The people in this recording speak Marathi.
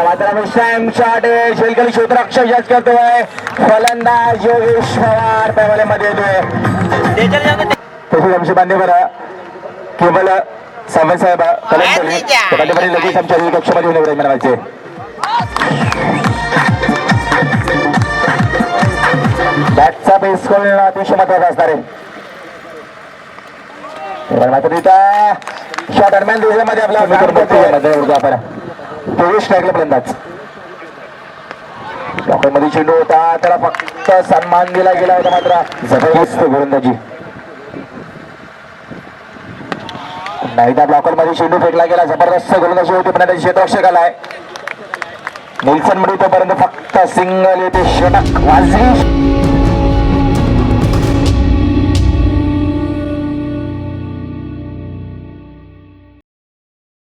मात्र विश्राम शॉट शेलकली क्षेत्ररक्षक यश करतोय. फलंदाज योगेश पवार पैवाल्यामध्ये येतोय. तसेच आमचे बांधेवर केवळ सावंत साहेब कलंदरी लगेच आमच्या कक्षामध्ये येऊन म्हणायचे. बॅटचा बेस करून अतिशय महत्वाचा असणार आहे. मात्र त्या दरम्यान दिवसामध्ये आपला आपण तेवीस स्ट्राईकला फलंदाज मध्ये चेंडू होता त्याला फक्त सन्मान दिला गेला होता. मात्र जबरदस्त गोलंदाजी नाही त्या ब्लॉकर मध्ये चेंडू फेकला गेला. जबरदस्त गोलंदाजी होती पण त्याची क्षेत्ररक्षक आलाय निल्सन मध्ये तोपर्यंत फक्त सिंगल येते षटक वाजली.